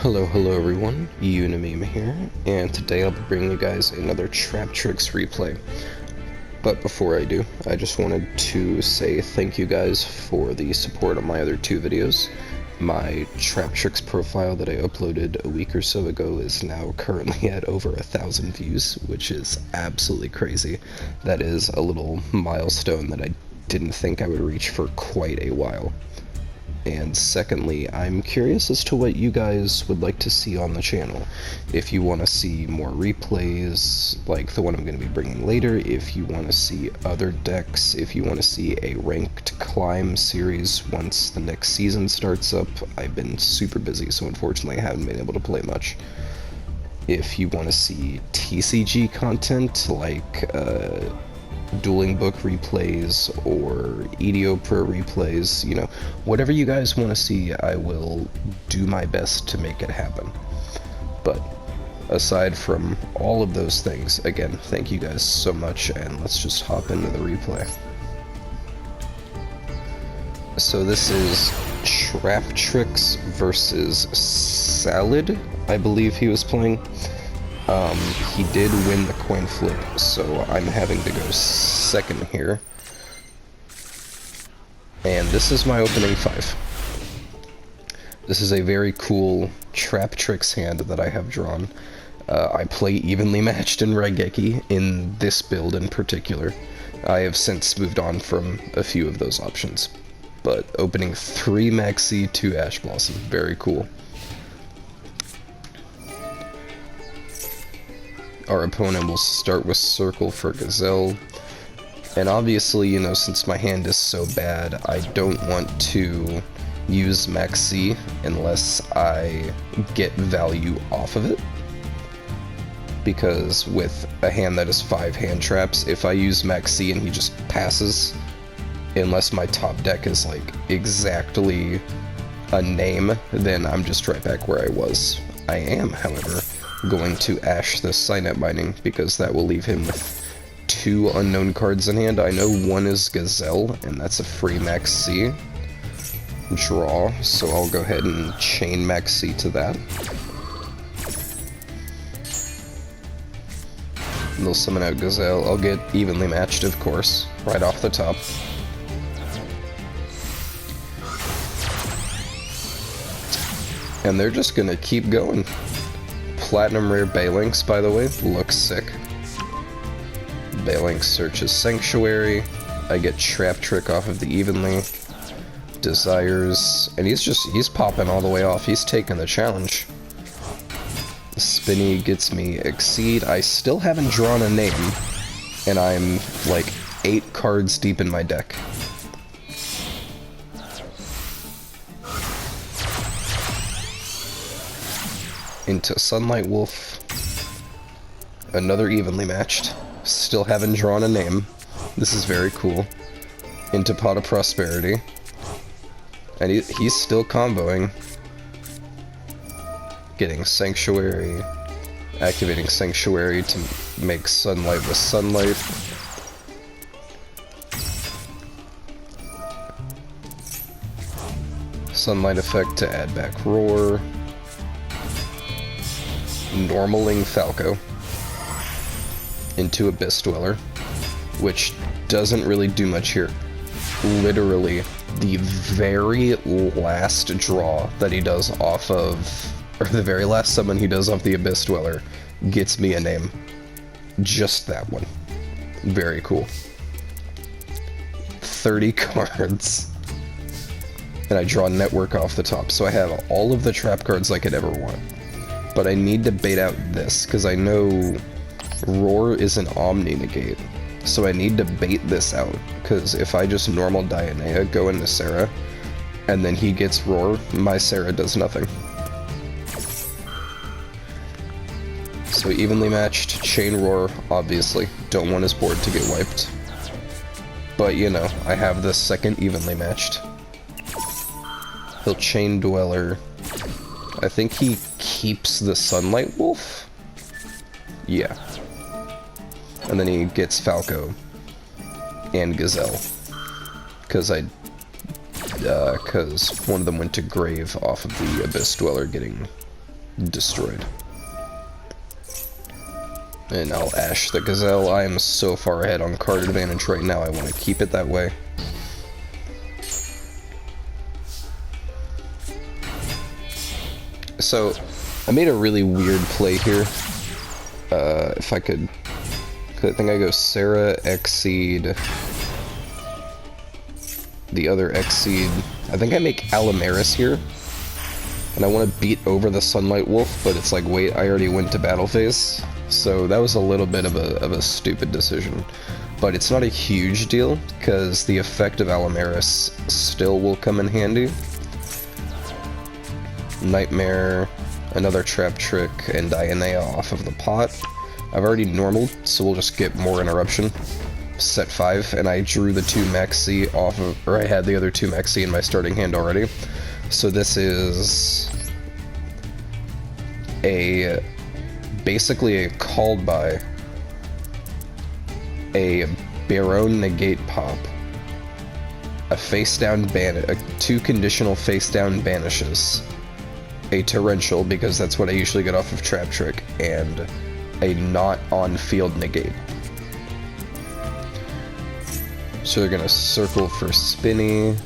Hello everyone, Unimeme here, and today I'll be bringing you guys another Traptrix replay. But before I do, I just wanted to say thank you guys for the support on my other two videos. My Traptrix profile that I uploaded a week or so ago is now currently at over 1,000 views, which is absolutely crazy. That is a little milestone that I didn't think I would reach for quite a while. And secondly, I'm curious as to what you guys would like to see on the channel. If you want to see more replays, like the one I'm going to be bringing later, if you want to see other decks, if you want to see a ranked climb series once the next season starts up. I've been super busy, so unfortunately I haven't been able to play much. If you want to see TCG content, like dueling book replays or EDO Pro replays, you know, whatever you guys want to see, I will do my best to make it happen. But aside from all of those things, again, thank you guys so much, and let's just hop into the replay. So this is Traptrix versus Salad, I believe he was playing. He did win the coin flip, so I'm having to go second here. And this is my opening 5. This is a very cool Traptrix hand that I have drawn. I play evenly matched in Raigeki in this build in particular. I have since moved on from a few of those options. But opening 3 Maxi, 2 Ash Blossom, very cool. Our opponent will start with Circle for Gazelle, and obviously, you know, since my hand is so bad, I don't want to use Maxi unless I get value off of it, because with a hand that is 5 hand traps, if I use Maxi and he just passes, unless my top deck is like exactly a name, then I'm just right back where I was. I am, however, going to Ash the Signet Mining, because that will leave him with 2 unknown cards in hand. I know one is Gazelle, and that's a free Maxi draw, so I'll go ahead and chain Maxi to that. And they'll summon out Gazelle. I'll get evenly matched, of course, right off the top. And they're just gonna keep going. Platinum Rare Balinx, by the way, looks sick. Balinx searches Sanctuary. I get Traptrix off of the Evenly. Desires, and he's popping all the way off. He's taking the challenge. Spinny gets me Exceed. I still haven't drawn a name, and I'm like 8 cards deep in my deck. Into Sunlight Wolf, another evenly matched, still haven't drawn a name, this is very cool. Into Pot of Prosperity, and he's still comboing, getting Sanctuary, activating Sanctuary to make Sunlight with Sunlight. Sunlight effect to add back Roar. Normaling Falco into Abyss Dweller, which doesn't really do much here. Literally, the very last draw that he does off of, or the very last summon he does off the Abyss Dweller, gets me a name. Just that one. Very cool. 30 cards. And I draw Network off the top, so I have all of the trap cards I could ever want. But I need to bait out this, because I know Roar is an Omni Negate. So I need to bait this out, because if I just normal Dionea, go into Sarah, and then he gets Roar, my Sarah does nothing. So evenly matched, chain Roar, obviously. Don't want his board to get wiped. But, you know, I have the second evenly matched. He'll chain Dweller. I think he keeps the Sunlight Wolf? Yeah. And then he gets Falco and Gazelle. Because one of them went to Grave off of the Abyss Dweller getting destroyed. And I'll Ash the Gazelle. I am so far ahead on card advantage right now, I want to keep it that way. So, I made a really weird play here. If I could... I think I go Sarah, Exceed, the other Exceed. I think I make Alamaris here. And I want to beat over the Sunlight Wolf, but it's like, wait, I already went to battle phase. So that was a little bit of a stupid decision. But it's not a huge deal, because the effect of Alamaris still will come in handy. Nightmare, another Traptrix, and Dianea off of the pot. I've already normaled, so we'll just get more interruption. Set 5, and I drew the 2 Maxi off of, or I had the other 2 Maxi in my starting hand already. So this is basically a called by a Baron negate pop, a face down ban, 2 conditional face down banishes, a torrential because that's what I usually get off of Traptrix, and a not on field negate. So they're gonna circle for Spinny.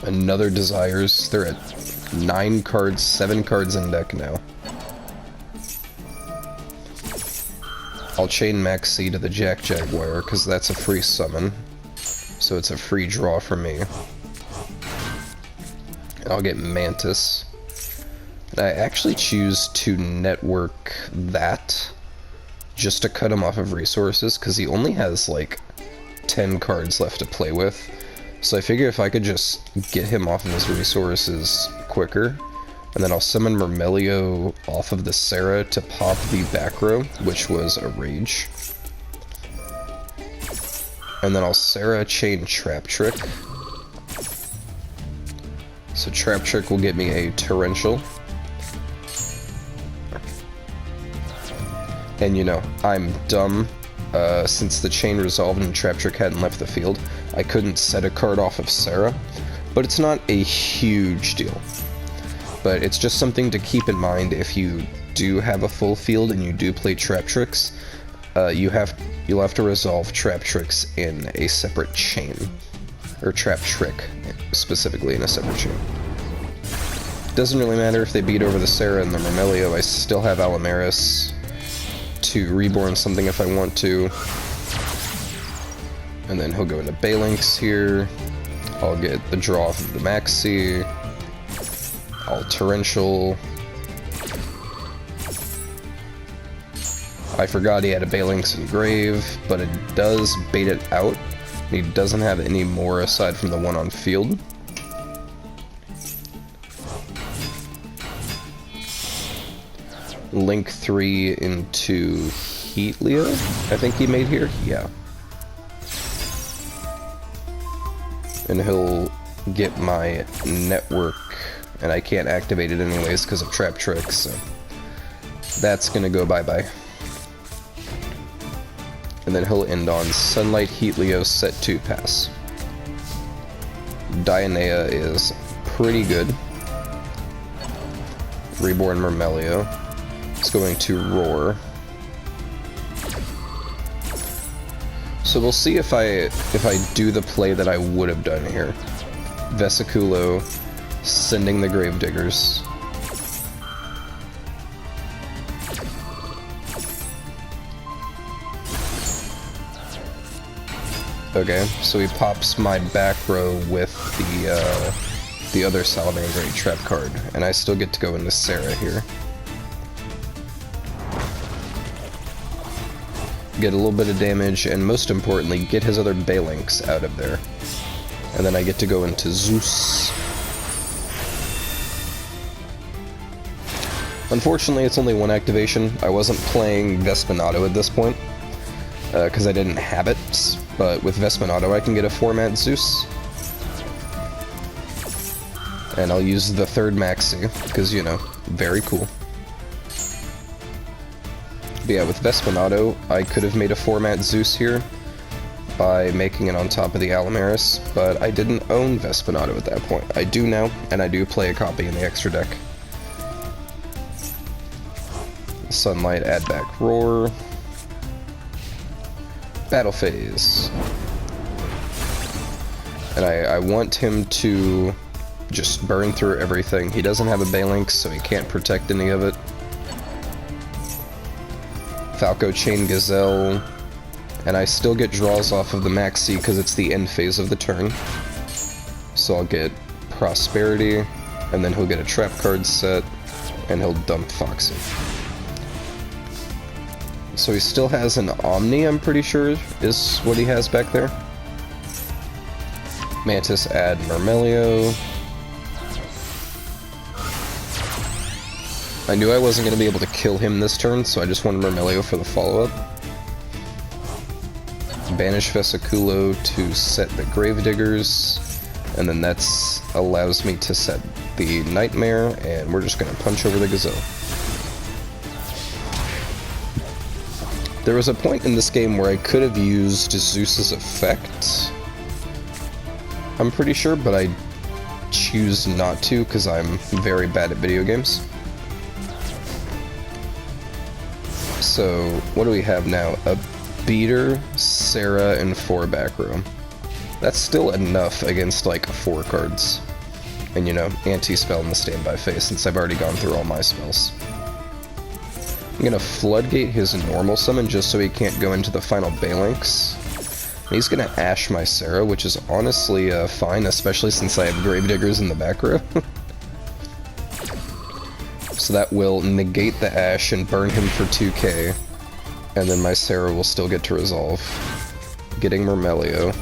Another Desires. They're at 9 cards, 7 cards in deck now. I'll chain Maxi to the Jack Jaguar, because that's a free summon. So it's a free draw for me. And I'll get Mantis. And I actually choose to network that, just to cut him off of resources, because he only has like 10 cards left to play with. So I figure if I could just get him off of his resources quicker, and then I'll summon Myrmelio off of the Sarah to pop the back row, which was a Rage. And then I'll Sarah chain Traptrix. So Traptrix will get me a Torrential. And you know, I'm dumb. Since the chain resolved and Traptrix hadn't left the field, I couldn't set a card off of Sarah. But it's not a huge deal. But it's just something to keep in mind if you do have a full field and you do play Traptrix. You'll have to resolve Traptrix in a separate chain. Or Traptrix, specifically in a separate chain. Doesn't really matter if they beat over the Sarah and the Myrmelio, I still have Alamaris to reborn something if I want to. And then he'll go into Balinx here. I'll get the draw off of the Maxi. I'll Torrential. I forgot he had a Balinx in Grave, but it does bait it out. He doesn't have any more aside from the one on field. Link 3 into Heatleo, I think he made here? Yeah. And he'll get my network, and I can't activate it anyways because of Traptrix, so that's gonna go bye-bye. And then he'll end on Sunlight Heatleo set 2 pass. Dianea is pretty good. Reborn Myrmelio. It's going to Roar. So we'll see if I do the play that I would have done here. Vesiculo, sending the Gravediggers. Okay, so he pops my back row with the other Salamangreat trap card, and I still get to go into Sarah here. Get a little bit of damage, and most importantly, get his other Balinx out of there. And then I get to go into Zeus. Unfortunately, it's only one activation. I wasn't playing Vespinato at this point, because I didn't have it, but with Vespinato I can get a 4-mat Zeus. And I'll use the 3rd Maxi, because, you know, very cool. But yeah, with Vespinato, I could have made a 4-mat Zeus here, by making it on top of the Alamaris, but I didn't own Vespinato at that point. I do now, and I do play a copy in the extra deck. Sunlight, add back Roar. Battle Phase. And I want him to just burn through everything. He doesn't have a Balinx, so he can't protect any of it. Falco Chain Gazelle. And I still get draws off of the Maxi because it's the end phase of the turn. So I'll get Prosperity, and then he'll get a trap card set, and he'll dump Foxy. So he still has an Omni, I'm pretty sure, is what he has back there. Mantis, add Myrmelio. I knew I wasn't going to be able to kill him this turn, so I just wanted Myrmelio for the follow-up. Banish Vesiculo to set the Gravediggers, and then that allows me to set the Nightmare, and we're just going to punch over the Gazelle. There was a point in this game where I could have used Zeus's effect, I'm pretty sure, but I choose not to because I'm very bad at video games. So, what do we have now? A Beater, Sarah, and 4 back row. That's still enough against, like, 4 cards. And, you know, anti-spell in the standby phase, since I've already gone through all my spells. I'm gonna Floodgate his normal summon just so he can't go into the final Balinx. He's gonna Ash my Sarah, which is honestly fine, especially since I have Gravediggers in the back row. So that will negate the Ash and burn him for 2k. And then my Sarah will still get to resolve. Getting Myrmelio.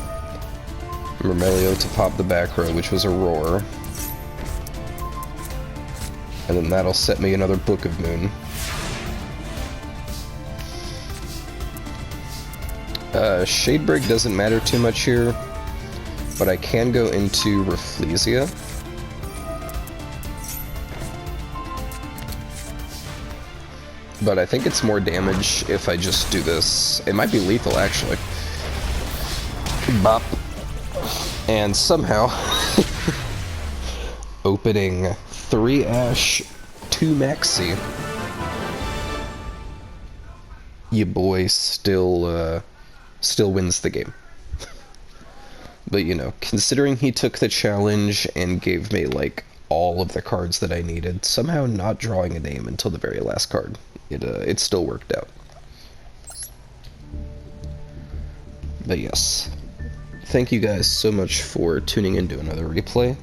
Myrmelio to pop the back row, which was a Roar. And then that'll set me another Book of Moon. Shadebreak doesn't matter too much here, but I can go into Rafflesia. But I think it's more damage if I just do this. It might be lethal, actually. Bop. And somehow, opening 3 Ash, 2 Maxi, your boy still wins the game. But, you know, considering he took the challenge and gave me, like, all of the cards that I needed, somehow not drawing a name until the very last card, it still worked out. But yes, thank you guys so much for tuning in to another replay.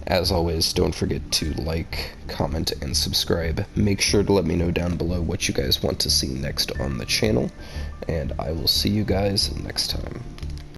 As always, don't forget to like, comment, and subscribe. Make sure to let me know down below what you guys want to see next on the channel, and I will see you guys next time.